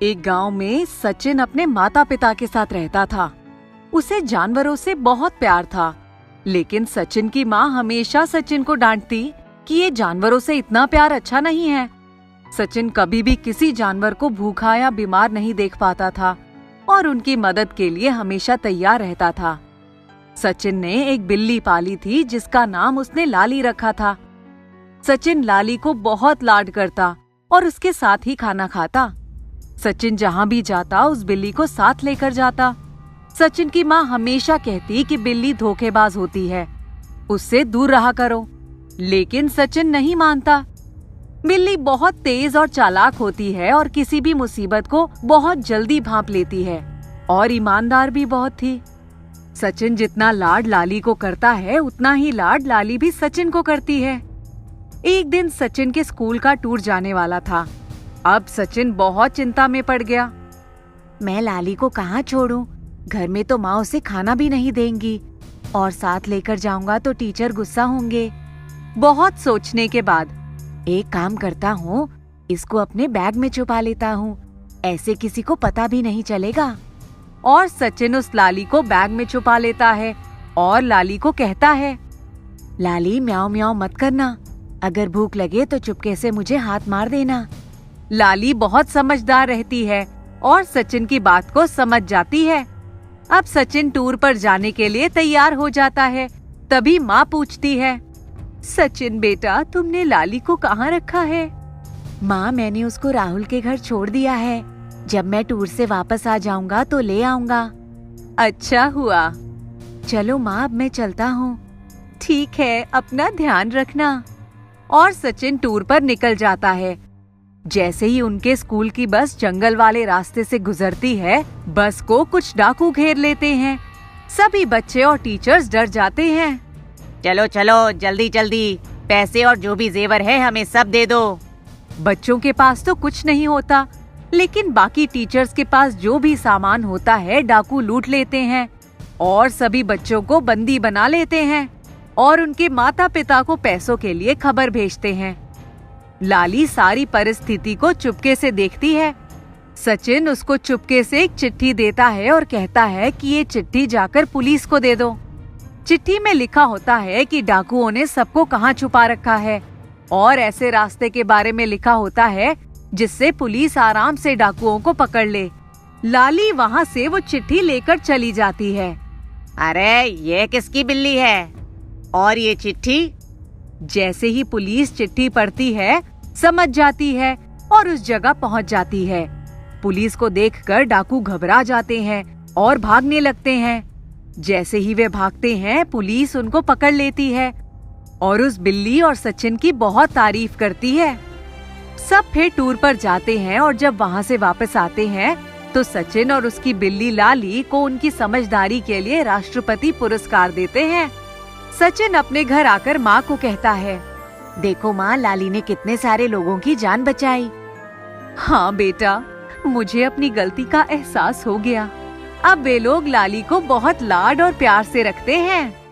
एक गांव में सचिन अपने माता पिता के साथ रहता था। उसे जानवरों से बहुत प्यार था, लेकिन सचिन की माँ हमेशा सचिन को डांटती कि ये जानवरों से इतना प्यार अच्छा नहीं है। सचिन कभी भी किसी जानवर को भूखा या बीमार नहीं देख पाता था और उनकी मदद के लिए हमेशा तैयार रहता था। सचिन ने एक बिल्ली पाली थी जिसका नाम उसने लाली रखा था। सचिन लाली को बहुत लाड करता और उसके साथ ही खाना खाता। सचिन जहाँ भी जाता उस बिल्ली को साथ लेकर जाता। सचिन की माँ हमेशा कहती कि बिल्ली धोखेबाज होती है, उससे दूर रहा करो, लेकिन सचिन नहीं मानता। बिल्ली बहुत तेज और चालाक होती है और किसी भी मुसीबत को बहुत जल्दी भांप लेती है और ईमानदार भी बहुत थी। सचिन जितना लाड लाली को करता है उतना ही लाड लाली भी सचिन को करती है। एक दिन सचिन के स्कूल का टूर जाने वाला था। अब सचिन बहुत चिंता में पड़ गया। मैं लाली को कहाँ छोड़ूं? घर में तो माँ उसे खाना भी नहीं देंगी और साथ लेकर जाऊंगा तो टीचर गुस्सा होंगे। बहुत सोचने के बाद एक काम करता हूँ, इसको अपने बैग में छुपा लेता हूँ, ऐसे किसी को पता भी नहीं चलेगा। और सचिन उस लाली को बैग में छुपा लेता है और लाली को कहता है, लाली म्याऊं म्याऊं मत करना, अगर भूख लगे तो चुपके से मुझे हाथ मार देना। लाली बहुत समझदार रहती है और सचिन की बात को समझ जाती है। अब सचिन टूर पर जाने के लिए तैयार हो जाता है। तभी माँ पूछती है, सचिन बेटा तुमने लाली को कहाँ रखा है? माँ मैंने उसको राहुल के घर छोड़ दिया है, जब मैं टूर से वापस आ जाऊंगा तो ले आऊंगा। अच्छा हुआ। चलो माँ अब मैं चलता हूँ। ठीक है, अपना ध्यान रखना। और सचिन टूर पर निकल जाता है। जैसे ही उनके स्कूल की बस जंगल वाले रास्ते से गुजरती है, बस को कुछ डाकू घेर लेते हैं। सभी बच्चे और टीचर्स डर जाते हैं। चलो चलो जल्दी जल्दी, पैसे और जो भी जेवर है हमें सब दे दो। बच्चों के पास तो कुछ नहीं होता, लेकिन बाकी टीचर्स के पास जो भी सामान होता है डाकू लूट लेते हैं और सभी बच्चों को बंदी बना लेते हैं और उनके माता पिता को पैसों के लिए खबर भेजते हैं। लाली सारी परिस्थिति को चुपके से देखती है। सचिन उसको चुपके से एक चिट्ठी देता है और कहता है कि ये चिट्ठी जाकर पुलिस को दे दो। चिट्ठी में लिखा होता है कि डाकुओं ने सबको कहाँ छुपा रखा है और ऐसे रास्ते के बारे में लिखा होता है जिससे पुलिस आराम से डाकुओं को पकड़ ले। लाली वहाँ से वो चिट्ठी लेकर चली जाती है। अरे ये किसकी बिल्ली है? और ये चिट्ठी? जैसे ही पुलिस चिट्ठी पढ़ती है, समझ जाती है और उस जगह पहुंच जाती है। पुलिस को देखकर डाकू घबरा जाते हैं और भागने लगते हैं। जैसे ही वे भागते हैं, पुलिस उनको पकड़ लेती है और उस बिल्ली और सचिन की बहुत तारीफ करती है। सब फिर टूर पर जाते हैं और जब वहाँ से वापस आते हैं तो सचिन और उसकी बिल्ली लाली को उनकी समझदारी के लिए राष्ट्रपति पुरस्कार देते हैं। सचिन अपने घर आकर माँ को कहता है, देखो माँ, लाली ने कितने सारे लोगों की जान बचाई। हाँ बेटा, मुझे अपनी गलती का एहसास हो गया। अब वे लोग लाली को बहुत लाड और प्यार से रखते हैं।